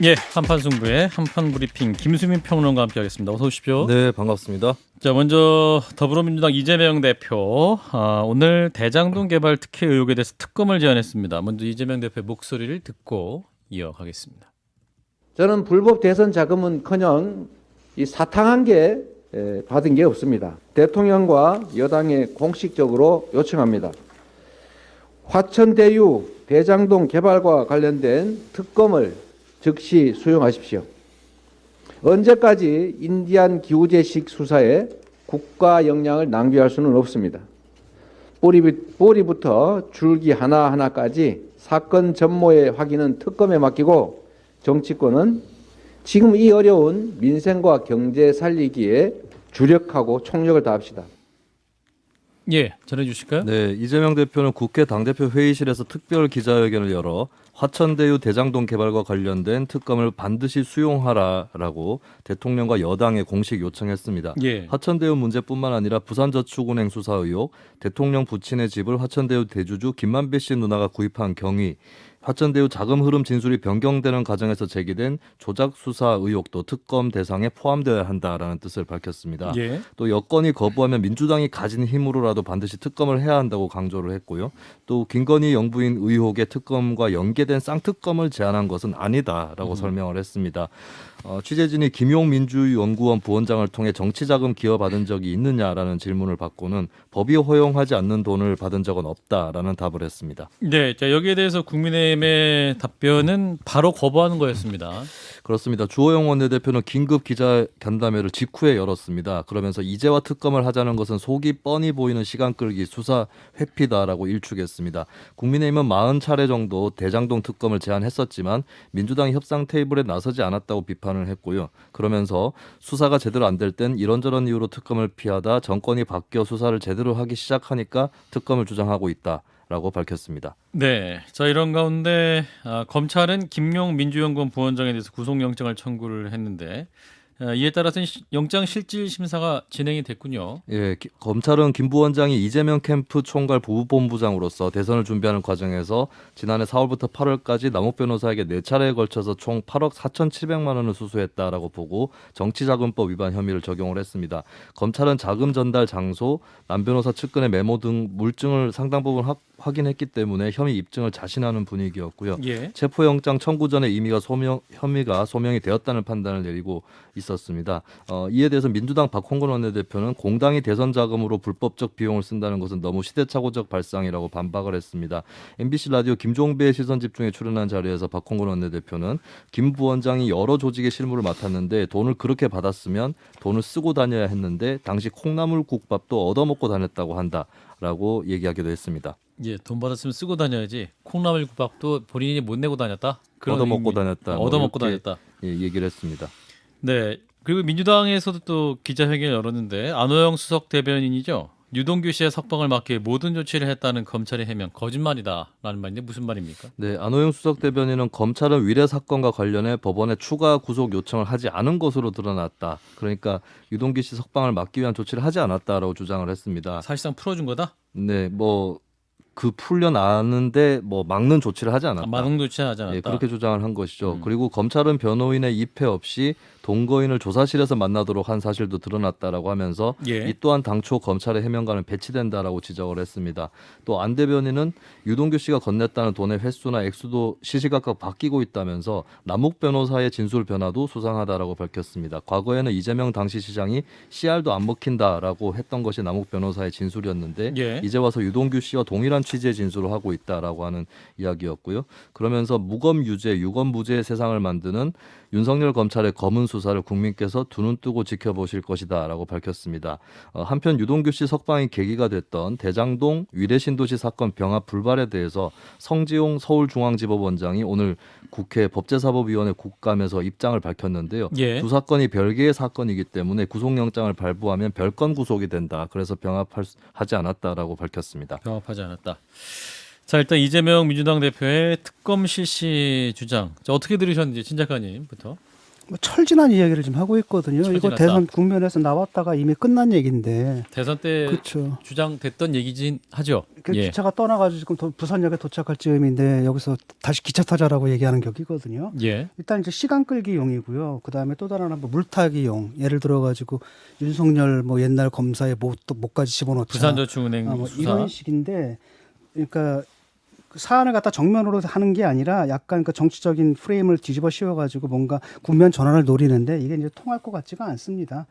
예, 한판 승부의 한판 브리핑 김수민 평론가와 함께하겠습니다. 어서 오십시오. 네, 반갑습니다. 자, 먼저 더불어민주당 이재명 대표 오늘 대장동 개발 특혜 의혹에 대해서 특검을 제안했습니다. 먼저 이재명 대표의 목소리를 듣고 이어가겠습니다. 저는 불법 대선 자금은커녕 이 사탕 1개 받은 게 없습니다. 대통령과 여당에 공식적으로 요청합니다. 화천대유 대장동 개발과 관련된 특검을 즉시 수용하십시오. 언제까지 인디안 기우제식 수사에 국가 역량을 낭비할 수는 없습니다. 뿌리부터 줄기 하나하나까지 사건 전모의 확인은 특검에 맡기고 정치권은 지금 이 어려운 민생과 경제 살리기에 주력하고 총력을 다합시다. 예, 전해주실까요? 네, 이재명 대표는 국회 당대표 회의실에서 특별 기자회견을 열어 화천대유 대장동 개발과 관련된 특검을 반드시 수용하라라고 대통령과 여당에 공식 요청했습니다. 예. 화천대유 문제뿐만 아니라 부산저축은행 수사 의혹, 대통령 부친의 집을 화천대유 대주주 김만배 씨 누나가 구입한 경위, 화천대유 자금 흐름 진술이 변경되는 과정에서 제기된 조작 수사 의혹도 특검 대상에 포함되어야 한다라는 뜻을 밝혔습니다. 예. 또 여건이 거부하면 민주당이 가진 힘으로라도 반드시 특검을 해야 한다고 강조를 했고요. 또 김건희 영부인 의혹의 특검과 연계된 쌍특검을 제안한 것은 아니다라고 설명을 했습니다. 취재진이 김용 민주연구원 부원장을 통해 정치자금 기여받은 적이 있느냐라는 질문을 받고는 법이 허용하지 않는 돈을 받은 적은 없다라는 답을 했습니다. 네, 자 여기에 대해서 국민의힘의 답변은 바로 거부하는 거였습니다. 그렇습니다. 주호영 원내대표는 긴급 기자간담회를 직후에 열었습니다. 그러면서 이제와 특검을 하자는 것은 속이 뻔히 보이는 시간 끌기, 수사 회피다라고 일축했습니다. 국민의힘은 40차례 정도 대장동 특검을 제안했었지만 민주당이 협상 테이블에 나서지 않았다고 비판을 했고요. 그러면서 수사가 제대로 안 될 땐 이런저런 이유로 특검을 피하다 정권이 바뀌어 수사를 제대로 하기 시작하니까 특검을 주장하고 있다. 라고 밝혔습니다. 네, 자 이런 가운데 검찰은 김용 민주연구원 부원장에 대해서 구속영장을 청구를 했는데 이에 따라서는 영장 실질 심사가 진행이 됐군요. 예, 검찰은 김 부원장이 이재명 캠프 총괄 부본부장으로서 대선을 준비하는 과정에서 지난해 4월부터 8월까지 남욱 변호사에게 4차례에 걸쳐서 총 8억 4,700만 원을 수수했다라고 보고 정치자금법 위반 혐의를 적용을 했습니다. 검찰은 자금 전달 장소, 남 변호사 측근의 메모 등 물증을 상당 부분 확인했기 때문에 혐의 입증을 자신하는 분위기였고요. 예. 체포영장 청구 전에 혐의가 소명이 되었다는 판단을 내리고 있었습니다. 이에 대해서 민주당 박홍근 원내대표는 공당이 대선 자금으로 불법적 비용을 쓴다는 것은 너무 시대착오적 발상이라고 반박을 했습니다. MBC 라디오 김종배의 시선집중에 출연한 자리에서 박홍근 원내대표는 김 부원장이 여러 조직의 실무를 맡았는데 돈을 그렇게 받았으면 돈을 쓰고 다녀야 했는데 당시 콩나물국밥도 얻어먹고 다녔다고 한다라고 얘기하기도 했습니다. 예, 돈 받았으면 쓰고 다녀야지. 콩나물국밥도 본인이 못 내고 다녔다. 그런 얻어먹고 의미. 다녔다. 얻어먹고 이렇게, 다녔다. 예, 얘기를 했습니다. 네, 그리고 민주당에서도 또 기자회견을 열었는데 안호영 수석 대변인이죠. 유동규 씨의 석방을 막기 위해 모든 조치를 했다는 검찰의 해명 거짓말이다라는 말인데 무슨 말입니까? 네, 안호영 수석 대변인은 검찰은 위례 사건과 관련해 법원에 추가 구속 요청을 하지 않은 것으로 드러났다. 그러니까 유동규 씨 석방을 막기 위한 조치를 하지 않았다라고 주장을 했습니다. 사실상 풀어준 거다? 네, 풀려나는데 막는 조치를 하지 않았다. 만능 조치하지 않았다. 예, 그렇게 주장을 한 것이죠. 음. 그리고 검찰은 변호인의 입회 없이 동거인을 조사실에서 만나도록 한 사실도 드러났다라고 하면서 예. 이 또한 당초 검찰의 해명과는 배치된다라고 지적을 했습니다. 또 안 대변인은 유동규 씨가 건넸다는 돈의 횟수나 액수도 시시각각 바뀌고 있다면서 남욱 변호사의 진술 변화도 수상하다라고 밝혔습니다. 과거에는 이재명 당시 시장이 CR도 안 먹힌다라고 했던 것이 남욱 변호사의 진술이었는데 예. 이제 와서 유동규 씨와 동일한 취지의 진술을 하고 있다라고 하는 이야기였고요. 그러면서 무검 유죄, 유검 무죄의 세상을 만드는 윤석열 검찰의 검은 수사를 국민께서 두 눈 뜨고 지켜보실 것이다라고 밝혔습니다. 한편 유동규 씨 석방이 계기가 됐던 대장동 위례신도시 사건 병합 불발에 대해서 성지용 서울중앙지법원장이 오늘 국회 법제사법위원회 국감에서 입장을 밝혔는데요. 예. 두 사건이 별개의 사건이기 때문에 구속영장을 발부하면 별건 구속이 된다. 그래서 병합하지 않았다라고 밝혔습니다. 병합하지 않았다. 자, 일단 이재명 민주당 대표의 특검 실시 주장. 자, 어떻게 들으셨는지 신 작가님부터. 뭐 철진한 이야기를 지금 하고 있거든요. 이거 철진하다. 대선 국면에서 나왔다가 이미 끝난 얘기인데. 대선 때 그렇죠. 주장됐던 얘기진 하죠. 그 예. 기차가 떠나가지고 지금 부산역에 도착할 즈음인데 여기서 다시 기차 타자라고 얘기하는 격이거든요. 예. 일단 이제 시간 끌기용이고요. 그 다음에 또 다른 뭐 물타기용. 예를 들어가지고 윤석열 뭐 옛날 검사의 목까지 집어넣자. 부산저축은행 뭐 수사. 이런 식인데, 그러니까 그 사안을 갖다 정면으로 하는 게 아니라 약간 그 정치적인 프레임을 뒤집어 씌워가지고 뭔가 국면 전환을 노리는데 이게 이제 통할 것 같지가 않습니다.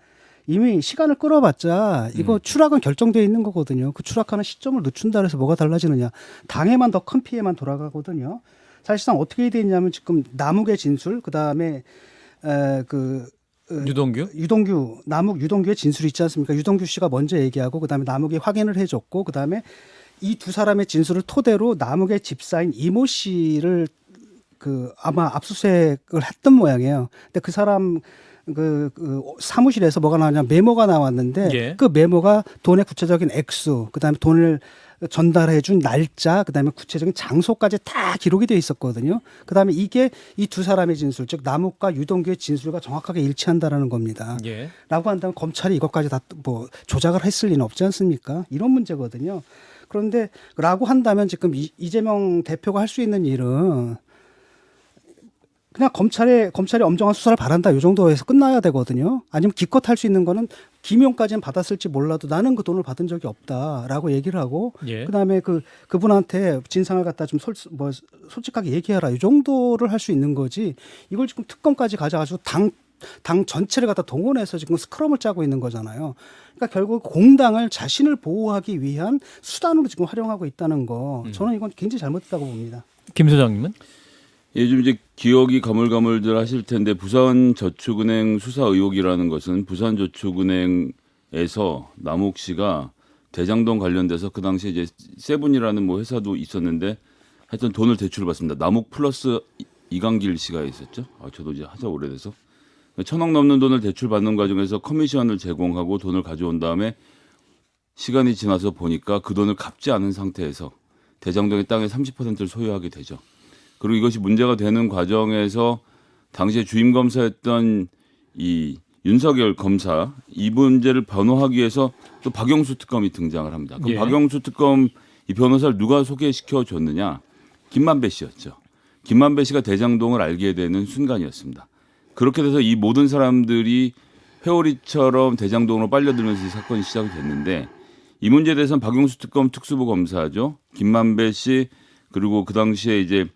이미 시간을 끌어봤자 이거 추락은 결정되어 있는 거거든요. 그 추락하는 시점을 늦춘다 해서 뭐가 달라지느냐. 당에만 더 큰 피해만 돌아가거든요. 사실상 어떻게 돼 있냐면 지금 남욱의 진술, 그다음에 유동규. 남욱 유동규의 진술이 있지 않습니까? 유동규 씨가 먼저 얘기하고 그다음에 남욱이 확인을 해줬고 그다음에 이 두 사람의 진술을 토대로 남욱의 집사인 이모 씨를 아마 압수수색을 했던 모양이에요. 근데 그 사람 사무실에서 뭐가 나왔냐 메모가 나왔는데 예. 그 메모가 돈의 구체적인 액수, 그다음에 돈을 전달해 준 날짜, 그다음에 구체적인 장소까지 다 기록이 돼 있었거든요. 그다음에 이게 이 두 사람의 진술, 즉 남욱과 유동규의 진술과 정확하게 일치한다라는 겁니다. 예. 라고 한다면 검찰이 이것까지 다 뭐 조작을 했을 리는 없지 않습니까? 이런 문제거든요. 그런데 라고 한다면 지금 이재명 대표가 할 수 있는 일은 그냥 검찰이 엄정한 수사를 바란다 이 정도에서 끝나야 되거든요. 아니면 기껏 할 수 있는 거는 김용까지는 받았을지 몰라도 나는 그 돈을 받은 적이 없다라고 얘기를 하고 예. 그다음에 그분한테 진상을 갖다 좀 솔직하게 얘기해라 이 정도를 할 수 있는 거지. 이걸 지금 특검까지 가져가지고 당 전체를 갖다 동원해서 지금 스크럼을 짜고 있는 거잖아요. 그러니까 결국 공당을 자신을 보호하기 위한 수단으로 지금 활용하고 있다는 거. 저는 이건 굉장히 잘못됐다고 봅니다. 김 소장님은? 요즘 이제 기억이 가물가물들 하실 텐데 부산저축은행 수사 의혹이라는 것은 부산저축은행에서 남욱 씨가 대장동 관련돼서 그 당시에 이제 세븐이라는 뭐 회사도 있었는데 하여튼 돈을 대출받습니다. 남욱 플러스 이강길 씨가 있었죠. 저도 이제 하자 오래돼서 1,000억 넘는 돈을 대출받는 과정에서 커미션을 제공하고 돈을 가져온 다음에 시간이 지나서 보니까 그 돈을 갚지 않은 상태에서 대장동의 땅의 30%를 소유하게 되죠. 그리고 이것이 문제가 되는 과정에서 당시에 주임 검사였던 이 윤석열 검사 이 문제를 변호하기 위해서 또 박영수 특검이 등장을 합니다. 그럼 예. 박영수 특검 이 변호사를 누가 소개시켜 줬느냐? 김만배 씨였죠. 김만배 씨가 대장동을 알게 되는 순간이었습니다. 그렇게 돼서 이 모든 사람들이 회오리처럼 대장동으로 빨려들면서 이 사건이 시작이 됐는데 이 문제에 대해서는 박용수 특검 특수부 검사죠. 김만배 씨 그리고 그 당시에 이제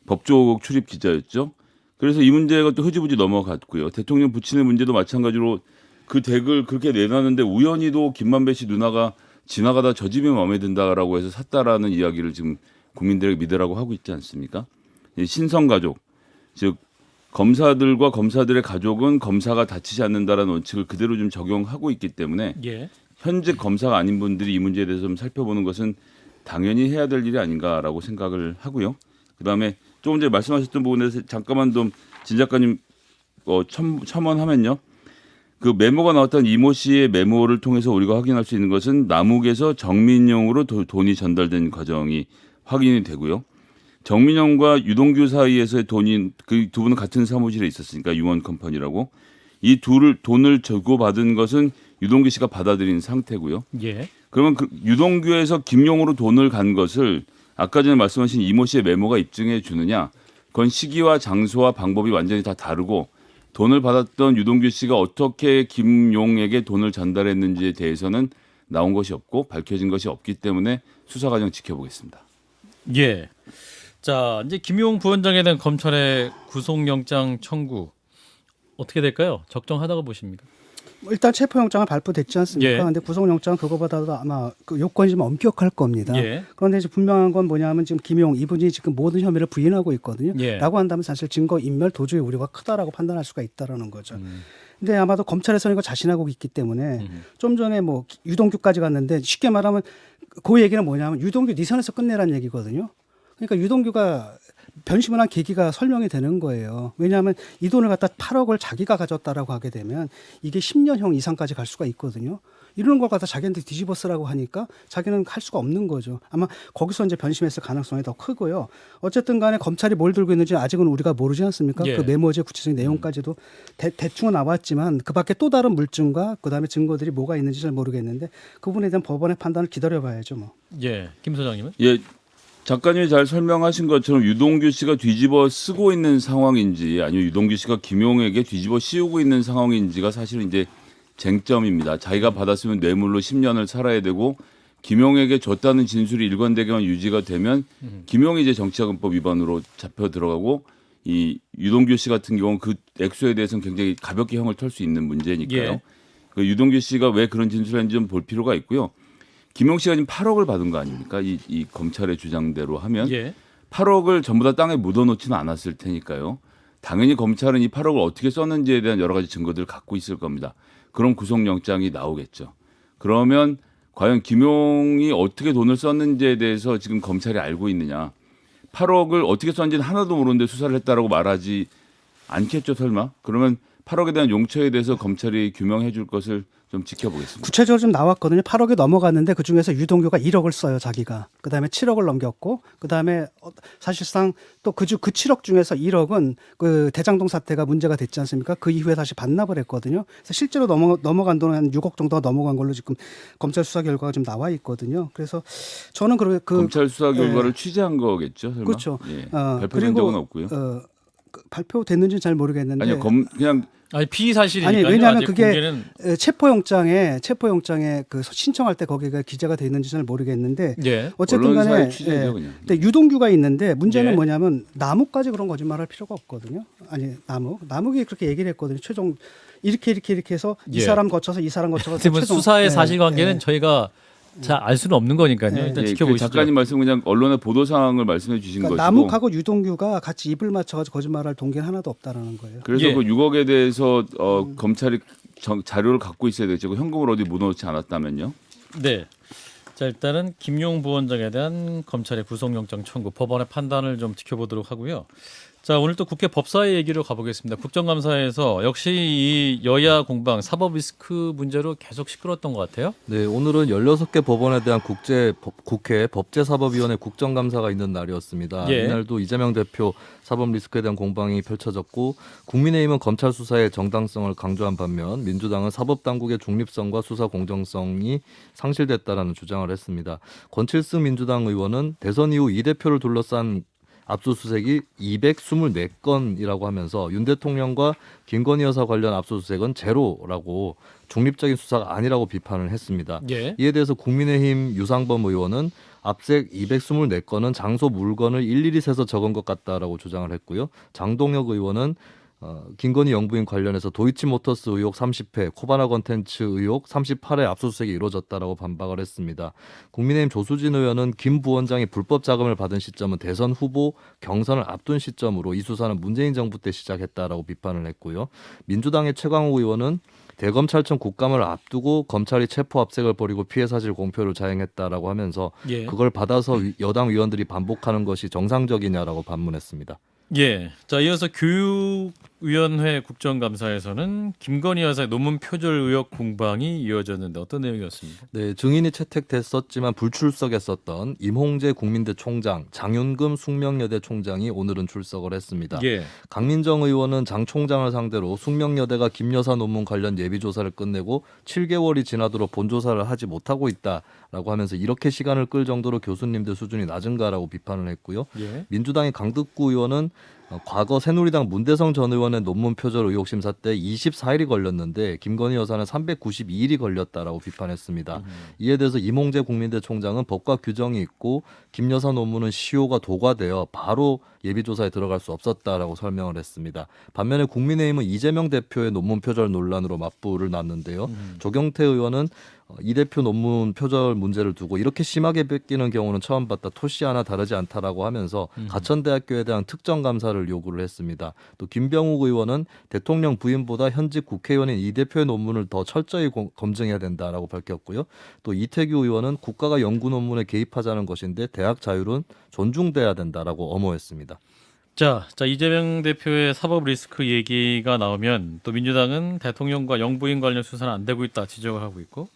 법조국 출입 기자였죠. 그래서 이 문제가 또 흐지부지 넘어갔고요. 대통령 부친의 문제도 마찬가지로 그 덱을 그렇게 내놨는데 우연히도 김만배 씨 누나가 지나가다 저 집이 마음에 든다라고 해서 샀다라는 이야기를 지금 국민들에게 믿으라고 하고 있지 않습니까? 신성가족, 즉 검사들과 검사들의 가족은 검사가 다치지 않는다라는 원칙을 그대로 좀 적용하고 있기 때문에 예. 현직 검사가 아닌 분들이 이 문제에 대해서 좀 살펴보는 것은 당연히 해야 될 일이 아닌가라고 생각을 하고요. 그다음에 조금 전에 말씀하셨던 부분에서 잠깐만 좀 진 작가님 첨언하면요. 그 메모가 나왔던 이모 씨의 메모를 통해서 우리가 확인할 수 있는 것은 남욱에서 정민용으로 돈이 전달된 과정이 확인이 되고요. 정민용과 유동규 사이에서의 돈이 그 두 분은 같은 사무실에 있었으니까 유원 컴퍼니라고 이 돈을 주고받은 것은 유동규 씨가 받아들인 상태고요. 예. 그러면 그 유동규에서 김용으로 돈을 간 것을 아까 전에 말씀하신 이모 씨의 메모가 입증해 주느냐? 그건 시기와 장소와 방법이 완전히 다 다르고 돈을 받았던 유동규 씨가 어떻게 김용에게 돈을 전달했는지에 대해서는 나온 것이 없고 밝혀진 것이 없기 때문에 수사 과정 지켜보겠습니다. 예. 자, 이제 김용 부원장에 대한 검찰의 구속영장 청구 어떻게 될까요? 적정하다고 보십니까? 일단 체포영장은 발부됐지 않습니까? 예. 그런데 구속영장은 그거보다도 아마 그 요건이 좀 엄격할 겁니다. 예. 그런데 이제 분명한 건 뭐냐면 지금 김용 이분이 지금 모든 혐의를 부인하고 있거든요. 예. 라고 한다면 사실 증거 인멸 도주의 우려가 크다라고 판단할 수가 있다라는 거죠. 근데 아마도 검찰에서는 이거 자신하고 있기 때문에 좀 전에 뭐 유동규까지 갔는데 쉽게 말하면 그 얘기는 뭐냐면 유동규 네 선에서 끝내라는 얘기거든요. 그러니까 유동규가 변심을 한 계기가 설명이 되는 거예요. 왜냐하면 이 돈을 갖다 8억을 자기가 가졌다라고 하게 되면 이게 10년형 이상까지 갈 수가 있거든요. 이러는 걸 갖다 자기한테 뒤집어 쓰라고 하니까 자기는 할 수가 없는 거죠. 아마 거기서 이제 변심했을 가능성이 더 크고요. 어쨌든 간에 검찰이 뭘 들고 있는지 아직은 우리가 모르지 않습니까? 예. 그 메모지의 구체적인 내용까지도 대충은 나왔지만 그 밖에 또 다른 물증과 그다음에 증거들이 뭐가 있는지 잘 모르겠는데 그 부분에 대한 법원의 판단을 기다려봐야죠. 뭐. 예, 김 소장님은? 예, 작가님이 잘 설명하신 것처럼 유동규 씨가 뒤집어 쓰고 있는 상황인지 아니면 유동규 씨가 김용에게 뒤집어 씌우고 있는 상황인지가 사실은 이제 쟁점입니다. 자기가 받았으면 뇌물로 10년을 살아야 되고 김용에게 줬다는 진술이 일관되게만 유지가 되면 김용이 이제 정치자금법 위반으로 잡혀 들어가고 이 유동규 씨 같은 경우는 그 액수에 대해서는 굉장히 가볍게 형을 털 수 있는 문제니까요. 예. 그 유동규 씨가 왜 그런 진술을 했는지 좀 볼 필요가 있고요. 김용 씨가 지금 8억을 받은 거 아닙니까? 이 검찰의 주장대로 하면 예. 8억을 전부 다 땅에 묻어놓지는 않았을 테니까요. 당연히 검찰은 이 8억을 어떻게 썼는지에 대한 여러 가지 증거들을 갖고 있을 겁니다. 그럼 구속영장이 나오겠죠. 그러면 과연 김용이 어떻게 돈을 썼는지에 대해서 지금 검찰이 알고 있느냐. 8억을 어떻게 썼는지는 하나도 모르는데 수사를 했다라고 말하지 않겠죠, 설마? 그러면 8억에 대한 용처에 대해서 검찰이 규명해 줄 것을 좀 지켜보겠습니다. 구체적으로 좀 나왔거든요. 8억이 넘어갔는데 그 중에서 유동규가 1억을 써요, 자기가. 그다음에 7억을 넘겼고, 그다음에 사실상 또 그 7억 중에서 1억은 그 대장동 사태가 문제가 됐지 않습니까? 그 이후에 다시 반납을 했거든요. 그래서 실제로 넘어간 돈은 한 6억 정도가 넘어간 걸로 지금 검찰 수사 결과가 좀 나와 있거든요. 그래서 저는 검찰 수사 결과를 취재한 거겠죠, 설마? 그렇죠. 예. 발표된 적은 없고요. 발표됐는지는 잘 모르겠는데. 아니요, 그냥 아니 피사실이니까요. 아니 왜냐하면 아직 그게 공개는 체포영장에 그 신청할 때 거기가 기재가 돼 있는지 잘 모르겠는데 예. 어쨌든 언론사의 간에 취재죠, 그냥. 근데 유동규가 있는데 문제는 예. 뭐냐면 남욱까지 그런 거짓말할 필요가 없거든요. 아니 남욱이 그렇게 얘기를 했거든요. 최종 이렇게 해서 이 예. 사람 거쳐서 이 사람 거쳐서 하여튼 최종 수사의 예, 사실관계는 예. 저희가 잘 알 수는 없는 거니까요. 예. 일단 예, 그 지켜보시죠. 작가님 말씀 그냥 언론의 보도 사항을 말씀해 주신 그러니까 것이고. 남욱하고 유동규가 같이 입을 맞춰가지고 거짓말할 동기는 하나도 없다라는 거예요. 그래서 예. 그 6억에 대해서 검찰이 자료를 갖고 있어야 되죠. 현금을 어디 묻어놓지 않았다면요. 네. 자 일단은 김용 부원장에 대한 검찰의 구속영장 청구 법원의 판단을 좀 지켜보도록 하고요. 자 오늘 또 국회 법사위 얘기로 가보겠습니다. 국정감사에서 역시 이 여야 공방 사법 리스크 문제로 계속 시끄러웠던 것 같아요. 네, 오늘은 16개 법원에 대한 국회 법제사법위원회 국정감사가 있는 날이었습니다. 예. 이날도 이재명 대표 사법 리스크에 대한 공방이 펼쳐졌고 국민의힘은 검찰 수사의 정당성을 강조한 반면 민주당은 사법당국의 중립성과 수사 공정성이 상실됐다라는 주장을 했습니다. 권칠승 민주당 의원은 대선 이후 이 대표를 둘러싼 압수수색이 224건이라고 하면서 윤 대통령과 김건희 여사 관련 압수수색은 제로라고 중립적인 수사가 아니라고 비판을 했습니다. 예. 이에 대해서 국민의힘 유상범 의원은 압색 224건은 장소 물건을 일일이 세서 적은 것 같다라고 주장을 했고요. 장동혁 의원은 김건희 영부인 관련해서 도이치모터스 의혹 30회, 코바나 컨텐츠 의혹 38회 압수수색이 이루어졌다라고 반박을 했습니다. 국민의힘 조수진 의원은 김 부원장이 불법 자금을 받은 시점은 대선 후보 경선을 앞둔 시점으로 이 수사는 문재인 정부 때 시작했다라고 비판을 했고요. 민주당의 최광욱 의원은 대검찰청 국감을 앞두고 검찰이 체포 압색을 벌이고 피해 사실 공표를 자행했다라고 하면서 예. 그걸 받아서 여당 의원들이 반복하는 것이 정상적이냐라고 반문했습니다. 예. 자 이어서 교육위원회 국정감사에서는 김건희 여사의 논문 표절 의혹 공방이 이어졌는데 어떤 내용이었습니까? 네, 증인이 채택됐었지만 불출석했었던 임홍재 국민대 총장, 장윤금 숙명여대 총장이 오늘은 출석을 했습니다. 예. 강민정 의원은 장 총장을 상대로 숙명여대가 김 여사 논문 관련 예비조사를 끝내고 7개월이 지나도록 본조사를 하지 못하고 있다라고 하면서 이렇게 시간을 끌 정도로 교수님들 수준이 낮은가라고 비판을 했고요. 예. 민주당의 강득구 의원은 과거 새누리당 문대성 전 의원의 논문 표절 의혹 심사 때 24일이 걸렸는데 김건희 여사는 392일이 걸렸다라고 비판했습니다. 이에 대해서 임홍재 국민대 총장은 법과 규정이 있고 김 여사 논문은 시효가 도과되어 바로 예비조사에 들어갈 수 없었다라고 설명을 했습니다. 반면에 국민의힘은 이재명 대표의 논문 표절 논란으로 맞불을 놨는데요. 조경태 의원은 이 대표 논문 표절 문제를 두고 이렇게 심하게 뺏기는 경우는 처음 봤다. 토시 하나 다르지 않다라고 하면서 가천대학교에 대한 특정 감사를 요구를 했습니다. 또 김병욱 의원은 대통령 부인보다 현직 국회의원인 이 대표의 논문을 더 철저히 검증해야 된다라고 밝혔고요. 또 이태규 의원은 국가가 연구 논문에 개입하자는 것인데 대학 자율은 존중돼야 된다라고 엄호했습니다. 자 이재명 대표의 사법 리스크 얘기가 나오면 또 민주당은 대통령과 영부인 관련 수사는 안 되고 있다 지적을 하고 있고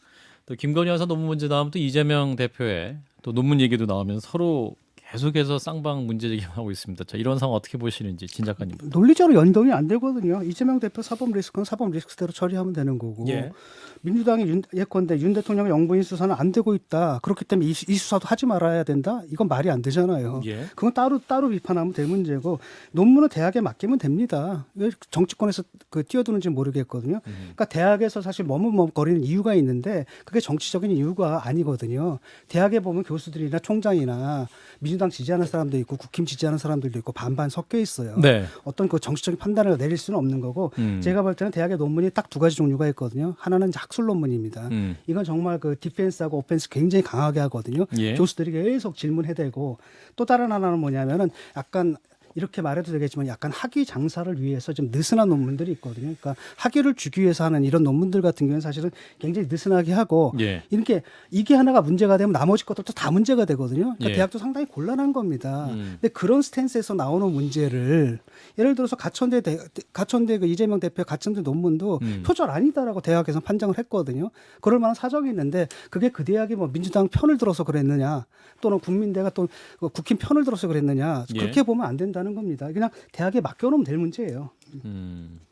또 김건희 여사 논문 문제 나오면 또 이재명 대표의 또 논문 얘기도 나오면 서로 계속해서 쌍방 문제 제기하고 있습니다. 자, 이런 상황 어떻게 보시는지 진 작가님. 논리적으로 연동이 안 되거든요. 이재명 대표 사법 리스크는 사법 리스크대로 처리하면 되는 거고 예. 민주당이 예컨대 윤 대통령의 영부인 수사는 안 되고 있다. 그렇기 때문에 이 수사도 하지 말아야 된다. 이건 말이 안 되잖아요. 예. 그건 따로 비판하면 될 문제고 논문은 대학에 맡기면 됩니다. 왜 정치권에서 뛰어드는지 모르겠거든요. 그러니까 대학에서 사실 머뭇거리는 이유가 있는데 그게 정치적인 이유가 아니거든요. 대학에 보면 교수들이나 총장이나 민주당 지지하는 사람도 있고 국힘 지지하는 사람들도 있고 반반 섞여 있어요. 네. 어떤 그 정치적인 판단을 내릴 수는 없는 거고 제가 볼 때는 대학의 논문이 딱 두 가지 종류가 있거든요. 하나는 이제 학술 논문입니다. 이건 정말 그 디펜스하고 오펜스 굉장히 강하게 하거든요. 예. 교수들이 계속 질문해대고 또 다른 하나는 뭐냐면은 약간 이렇게 말해도 되겠지만 약간 학위 장사를 위해서 좀 느슨한 논문들이 있거든요. 그러니까 학위를 주기 위해서 하는 이런 논문들 같은 경우는 사실은 굉장히 느슨하게 하고 예. 이렇게 이게 하나가 문제가 되면 나머지 것들도 다 문제가 되거든요. 그러니까 예. 대학도 상당히 곤란한 겁니다. 근데 그런 스탠스에서 나오는 문제를 예를 들어서 가천대 그 이재명 대표 가천대 논문도 표절 아니다라고 대학에서 판정을 했거든요. 그럴 만한 사정이 있는데 그게 그 대학이 뭐 민주당 편을 들어서 그랬느냐 또는 국민대가 또 국힘 편을 들어서 그랬느냐 그렇게 예. 보면 안 된다는 겁니다. 그냥 대학에 맡겨놓으면 될 문제예요.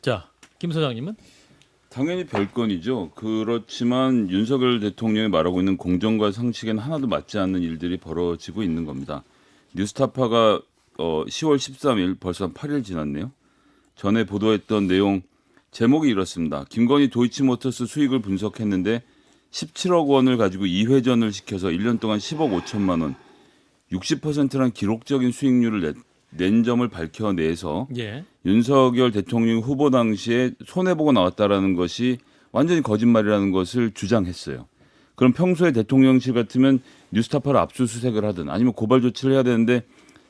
자, 김 소장님은? 당연히 별건이죠. 그렇지만 윤석열 대통령이 말하고 있는 공정과 상식에는 하나도 맞지 않는 일들이 벌어지고 있는 겁니다. 뉴스타파가 10월 13일 벌써 한 8일 지났네요. 전에 보도했던 내용 제목이 이렇습니다. 김건희 도이치모터스 수익을 분석했는데 17억 원을 가지고 2회전을 시켜서 1년 동안 10억 5천만 원, 60%란 기록적인 수익률을 낸 점을 밝혀내서 예. 윤석열 대통령 후보 당시에 손해보고 나왔다라는 것이 완전히 거짓말이라는 것을 주장했어요. 그럼 평소에 대통령실 같으면 뉴스타파를 압수수색을 하든 아니면 고발 조치를 해야 되는데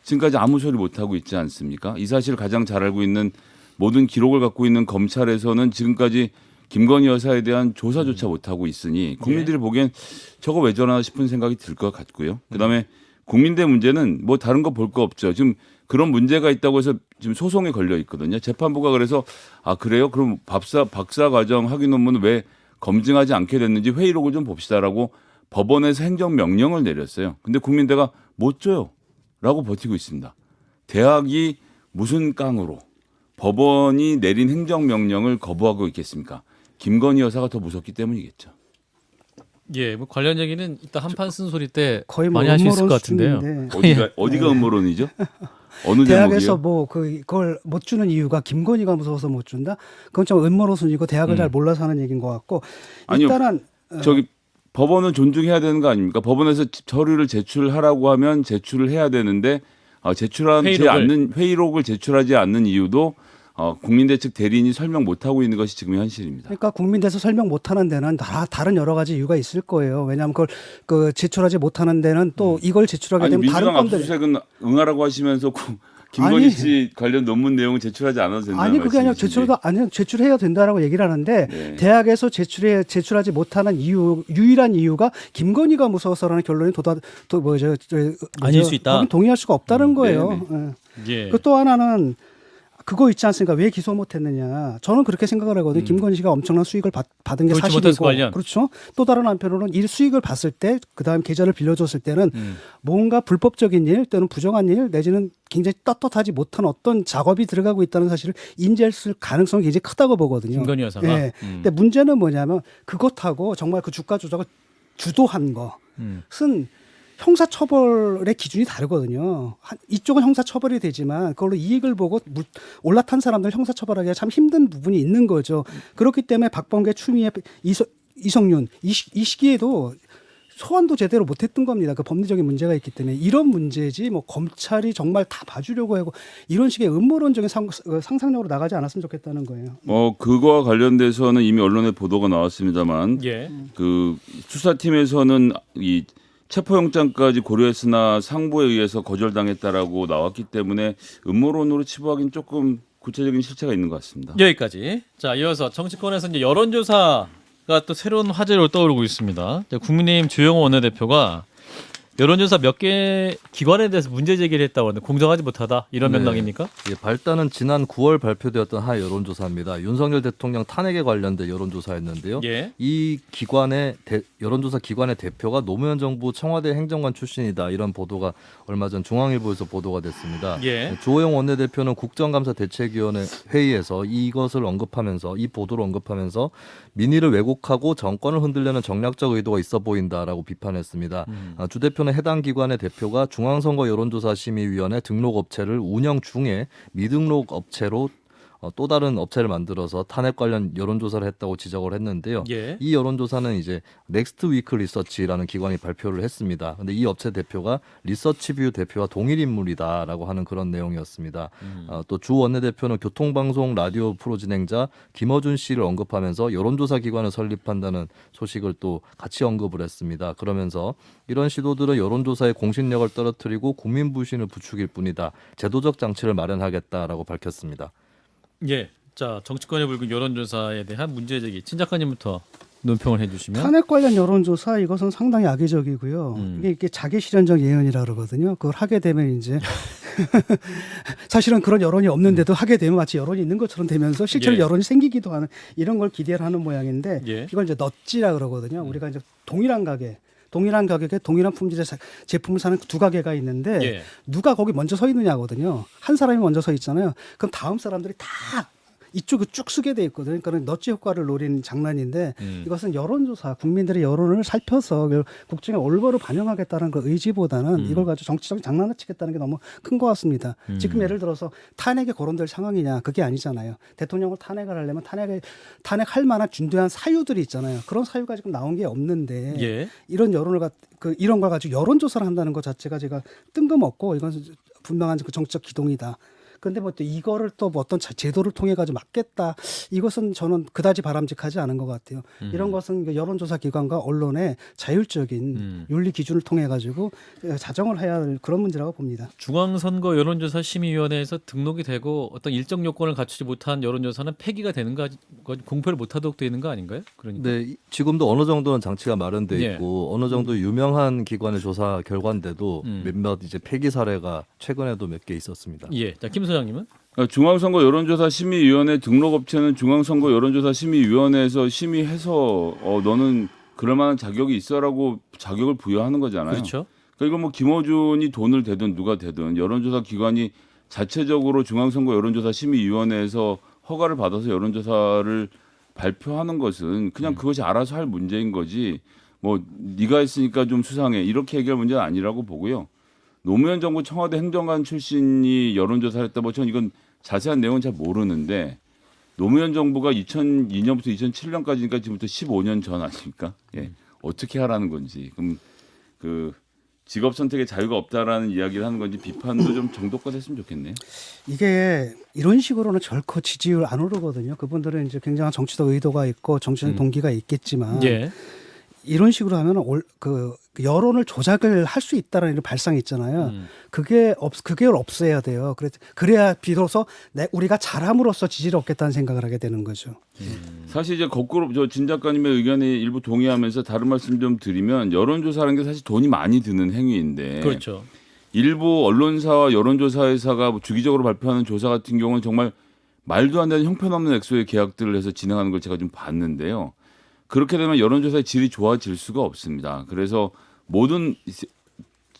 지금까지 아무 소리 못하고 있지 않습니까? 이 사실을 가장 잘 알고 있는 모든 기록을 갖고 있는 검찰에서는 지금까지 김건희 여사에 대한 조사조차 못하고 있으니 국민들이 보기엔 저거 왜 저러나 싶은 생각이 들 것 같고요. 그다음에 국민대 문제는 뭐 다른 거 볼 거 없죠. 지금 그런 문제가 있다고 해서 지금 소송에 걸려 있거든요. 재판부가 그래서 아 그래요? 그럼 박사 과정 학위 논문을 왜 검증하지 않게 됐는지 회의록을 좀 봅시다라고 법원에서 행정명령을 내렸어요. 근데 국민대가 못 줘요. 라고 버티고 있습니다. 대학이 무슨 깡으로 법원이 내린 행정명령을 거부하고 있겠습니까? 김건희 여사가 더 무섭기 때문이겠죠. 예, 뭐 관련 얘기는 이따 한판 쓴 소리 때 거의 뭐 많이 할 수 있을 음모론 것 같은데요. 수준인데. 어디가 음모론이죠? 어느 대학에서 제목이요? 뭐 그걸 못 주는 이유가 김건희가 무서워서 못 준다? 그건 좀 음모론이고 대학을 잘 몰라서 하는 얘기인 것 같고 아니요. 일단은 저기 법원은 존중해야 되는 거 아닙니까? 법원에서 서류를 제출하라고 하면 제출을 해야 되는데 제출하지 않는 회의록을 제출하지 않는 이유도 국민대 측 대리인이 설명 못하고 있는 것이 지금의 현실입니다. 그러니까 국민대에서 설명 못하는 데는 다른 여러 가지 이유가 있을 거예요. 왜냐하면 그걸 제출하지 못하는 데는 또 이걸 제출하게 아니 되면 다른 민주당 건들 압수수색은 응하라고 하시면서 김건희 씨 관련 논문 내용을 제출하지 않아도 된다는 아니 그게 아니라 말씀이신지. 제출해야 된다라고 얘기를 하는데 네. 대학에서 제출하지 못하는 유일한 이유가 김건희가 무서워서라는 결론이 아닐 수 있다. 거긴 동의할 수가 없다는 거예요. 예. 예. 또 하나는 그거 있지 않습니까? 왜 기소 못했느냐? 저는 그렇게 생각을 하거든요. 김건희 씨가 엄청난 수익을 받은 게 도이치모터스 사실이고, 관련. 그렇죠. 또 다른 한편으로는 이 수익을 봤을 때, 그 다음 계좌를 빌려줬을 때는 뭔가 불법적인 일 또는 부정한 일 내지는 굉장히 떳떳하지 못한 어떤 작업이 들어가고 있다는 사실을 인지했을 가능성이 굉장히 크다고 보거든요. 김건희 여사가. 예. 근데 문제는 뭐냐면 그것하고 정말 그 주가 조작을 주도한 것은 형사처벌의 기준이 다르거든요. 이쪽은 형사처벌이 되지만 그걸로 이익을 보고 올라탄 사람들 형사처벌하기가 참 힘든 부분이 있는 거죠. 그렇기 때문에 박범계, 추미애, 이성윤 이 시기에도 소환도 제대로 못했던 겁니다. 그 법리적인 문제가 있기 때문에 이런 문제지 뭐 검찰이 정말 다 봐주려고 하고 이런 식의 음모론적인 상상력으로 나가지 않았으면 좋겠다는 거예요. 그거와 관련돼서는 이미 언론에 보도가 나왔습니다만 예. 그 수사팀에서는 이 체포영장까지 고려했으나 상부에 의해서 거절당했다라고 나왔기 때문에 음모론으로 치부하기는 조금 구체적인 실체가 있는 것 같습니다. 여기까지. 자, 이어서 정치권에서 이제 여론조사가 또 새로운 화제로 떠오르고 있습니다. 국민의힘 주영호 원내대표가 여론조사 몇 개 기관에 대해서 문제 제기를 했다고 하는데 공정하지 못하다 이런 네. 맥락입니까? 예, 발단은 지난 9월 발표되었던 한 여론조사입니다. 윤석열 대통령 탄핵에 관련된 여론조사였는데요. 예. 이 기관의 여론조사 기관의 대표가 노무현 정부 청와대 행정관 출신이다 이런 보도가 얼마 전 중앙일보에서 보도가 됐습니다. 예. 주호영 원내대표는 국정감사 대책위원회 회의에서 이것을 언급하면서 이 보도를 언급하면서 민의를 왜곡하고 정권을 흔들려는 정략적 의도가 있어 보인다라고 비판했습니다. 주 대표는 해당 기관의 대표가 중앙선거 여론조사 심의위원회 등록 업체를 운영 중에 미등록 업체로 또 다른 업체를 만들어서 탄핵 관련 여론조사를 했다고 지적을 했는데요. 예. 이 여론조사는 이제 넥스트 위크 리서치라는 기관이 발표를 했습니다. 근데 이 업체 대표가 리서치뷰 대표와 동일 인물이다라고 하는 그런 내용이었습니다. 또 주 원내대표는 교통방송 라디오 프로 진행자 김어준 씨를 언급하면서 여론조사 기관을 설립한다는 소식을 또 같이 언급을 했습니다. 그러면서 이런 시도들은 여론조사의 공신력을 떨어뜨리고 국민 불신을 부추길 뿐이다. 제도적 장치를 마련하겠다라고 밝혔습니다. 예. 자, 정치권의 불금 여론조사에 대한 문제 제기. 친 작가님부터 논평을 해주시면. 탄핵 관련 여론조사 이것은 상당히 악의적이고요. 이게 자기 실현적 예언이라 그러거든요. 그걸 하게 되면 이제 사실은 그런 여론이 없는데도 하게 되면 마치 여론이 있는 것처럼 되면서 실제로 예. 여론이 생기기도 하는 이런 걸 기대를 하는 모양인데 예. 이걸 이제 넛지라 그러거든요. 우리가 이제 동일한 가격에 동일한 품질의 제품을 사는 두 가게가 있는데 예. 누가 거기 먼저 서 있느냐거든요. 한 사람이 먼저 서 있잖아요. 그럼 다음 사람들이 다 이쪽을 쭉 쓰게 돼 있거든요. 그러니까 넛지 효과를 노린 장난인데 이것은 여론조사, 국민들의 여론을 살펴서 국정에 올바로 반영하겠다는 그 의지보다는 이걸 가지고 정치적인 장난을 치겠다는 게 너무 큰 것 같습니다. 지금 예를 들어서 탄핵에 거론될 상황이냐 그게 아니잖아요. 대통령을 탄핵을 하려면 탄핵할 만한 준대한 사유들이 있잖아요. 그런 사유가 지금 나온 게 없는데 예. 이런 여론을 이런 걸 가지고 여론조사를 한다는 것 자체가 제가 뜬금없고 이건 분명한 그 정치적 기동이다. 근데 뭐 또 이거를 또 뭐 어떤 제도를 통해 가지고 막겠다. 이것은 저는 그다지 바람직하지 않은 것 같아요. 이런 것은 여론조사 기관과 언론의 자율적인 윤리 기준을 통해 가지고 자정을 해야 할 그런 문제라고 봅니다. 중앙선거 여론조사 심의위원회에서 등록이 되고 어떤 일정 요건을 갖추지 못한 여론조사는 폐기가 되는 거 공표를 못하도록 되어 있는 거 아닌가요? 그러니까. 네, 지금도 어느 정도는 장치가 마련돼 예. 있고 어느 정도 유명한 기관의 조사 결과인데도 몇몇 이제 폐기 사례가 최근에도 몇 개 있었습니다. 예. 자, 김 소장님은? 그러니까 중앙선거 여론조사 심의위원회 등록업체는 중앙선거 여론조사 심의위원회에서 심의해서 너는 그럴 만한 자격이 있어라고 자격을 부여하는 거잖아요. 그렇죠. 그러니까 이거 뭐 김어준이 돈을 대든 누가 대든 여론조사 기관이 자체적으로 중앙선거 여론조사 심의위원회에서 허가를 받아서 여론조사를 발표하는 것은 그냥 그것이 알아서 할 문제인 거지. 뭐 네가 했으니까 좀 수상해 이렇게 얘기할 문제는 아니라고 보고요. 노무현 정부 청와대 행정관 출신이 여론조사를 했다. 뭐 저는 이건 자세한 내용은 잘 모르는데 노무현 정부가 2002년부터 2007년까지니까 지금부터 15년 전 아닙니까? 예. 어떻게 하라는 건지. 그럼 그 직업 선택의 자유가 없다라는 이야기를 하는 건지 비판도 좀 정도껏 했으면 좋겠네요. 이게 이런 식으로는 결코 지지율 안 오르거든요. 그분들은 이제 굉장한 정치적 의도가 있고 정치적 동기가 있겠지만 예. 이런 식으로 하면 그 여론을 조작을 할 수 있다는 이런 발상이 있잖아요. 그게 없어야 돼요. 그래야 비로소 우리가 잘함으로써 지지를 얻겠다는 생각을 하게 되는 거죠. 사실 이제 거꾸로 저 진 작가님의 의견에 일부 동의하면서 다른 말씀 좀 드리면 여론조사라는 게 사실 돈이 많이 드는 행위인데 그렇죠. 일부 언론사와 여론조사 회사가 주기적으로 발표하는 조사 같은 경우는 정말 말도 안 되는 형편없는 액수의 계약들을 해서 진행하는 걸 제가 좀 봤는데요. 그렇게 되면 여론조사의 질이 좋아질 수가 없습니다. 그래서 모든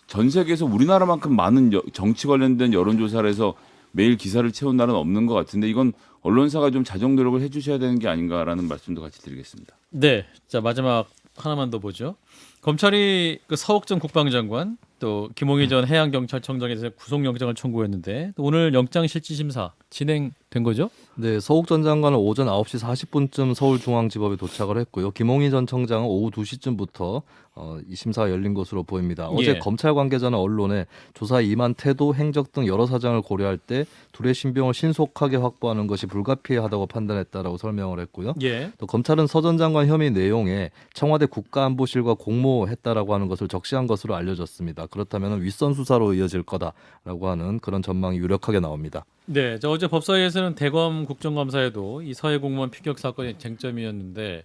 전 세계에서 우리나라만큼 많은 정치 관련된 여론조사를 해서 매일 기사를 채운 날은 없는 것 같은데 이건 언론사가 좀 자정 노력을 해주셔야 되는 게 아닌가라는 말씀도 같이 드리겠습니다. 네. 자, 마지막 하나만 더 보죠. 검찰이 그 서욱전 국방장관 또 김홍희 전 해양경찰청장에 대해서 구속영장을 청구했는데 오늘 영장실질심사 진행된 거죠? 네, 서욱 전 장관은 오전 9시 40분쯤 서울중앙지법에 도착을 했고요. 김홍희 전 청장은 오후 2시쯤부터 이 심사가 열린 것으로 보입니다. 어제 예. 검찰 관계자는 언론에 조사에 임한 태도, 행적 등 여러 사정을 고려할 때 둘의 신병을 신속하게 확보하는 것이 불가피하다고 판단했다라고 설명을 했고요. 예. 또 검찰은 서 전 장관 혐의 내용에 청와대 국가안보실과 공모했다라고 하는 것을 적시한 것으로 알려졌습니다. 그렇다면 윗선 수사로 이어질 거다라고 하는 그런 전망이 유력하게 나옵니다. 네, 저 어제 법사위에서는 대검 국정감사에도 이 서해 공무원 피격 사건이 쟁점이었는데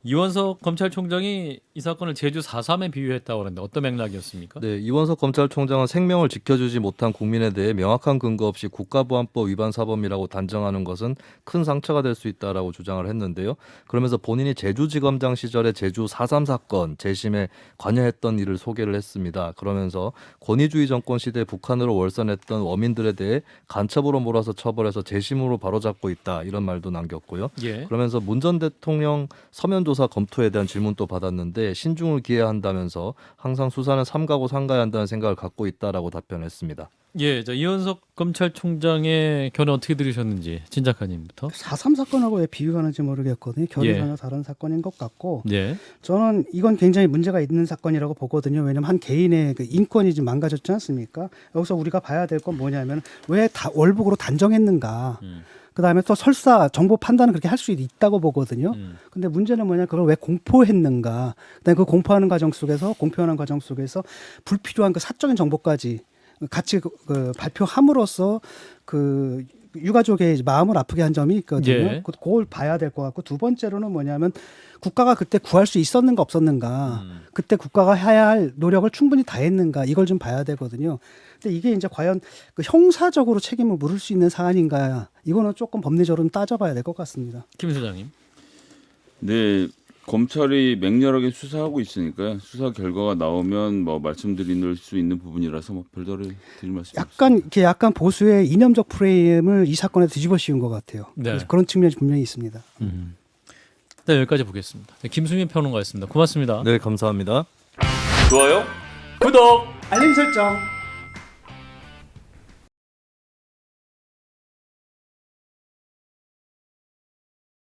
이원석 검찰총장이 이 사건을 제주 4.3에 비유했다고 하는데 어떤 맥락이었습니까? 네, 이원석 검찰총장은 생명을 지켜주지 못한 국민에 대해 명확한 근거 없이 국가보안법 위반 사범이라고 단정하는 것은 큰 상처가 될 수 있다라고 주장을 했는데요. 그러면서 본인이 제주지검장 시절에 제주 4.3 사건 재심에 관여했던 일을 소개를 했습니다. 그러면서 권위주의 정권 시대에 북한으로 월선했던 어민들에 대해 간첩으로 몰아서 처벌해서 재심으로 바로잡고 있다 이런 말도 남겼고요. 예. 그러면서 문 전 대통령 서면 조사 검토에 대한 질문도 받았는데 신중을 기해야 한다면서 항상 수사는 삼가고 삼가야 한다는 생각을 갖고 있다라고 답변했습니다. 예, 자, 이원석 검찰총장의 견해 어떻게 들으셨는지 진 작가님부터. 4.3 사건하고 왜 비교하는지 모르겠거든요. 결이 예. 전혀 다른 사건인 것 같고 예. 저는 이건 굉장히 문제가 있는 사건이라고 보거든요. 왜냐하면 한 개인의 그 인권이 좀 망가졌지 않습니까? 여기서 우리가 봐야 될 건 뭐냐면 왜 다 월북으로 단정했는가. 그다음에 또 설사 정보 판단은 그렇게 할 수 있다고 보거든요. 근데 문제는 뭐냐, 그걸 왜 공포했는가. 그다음에 그 공포하는 과정 속에서 공표하는 과정 속에서 불필요한 그 사적인 정보까지 같이 그 발표함으로써 그 유가족의 마음을 아프게 한 점이 있거든요. 예. 그걸 봐야 될 것 같고, 두 번째로는 뭐냐면 국가가 그때 구할 수 있었는가 없었는가, 그때 국가가 해야 할 노력을 충분히 다했는가, 이걸 좀 봐야 되거든요. 근데 이게 이제 과연 그 형사적으로 책임을 물을 수 있는 사안인가, 이거는 조금 법리적으로 따져봐야 될 것 같습니다. 김 소장님. 네, 검찰이 맹렬하게 수사하고 있으니까요. 수사 결과가 나오면 뭐 말씀드릴 수 있는 부분이라서 뭐 별다른 드릴 말씀 약간 이렇게 약간 보수의 이념적 프레임을 이 사건에 뒤집어 씌운 것 같아요. 네. 그래서 그런 측면이 분명히 있습니다. 네, 여기까지 보겠습니다. 네, 김수민 평론가였습니다. 고맙습니다. 네, 감사합니다. 좋아요, 구독. 알림 설정.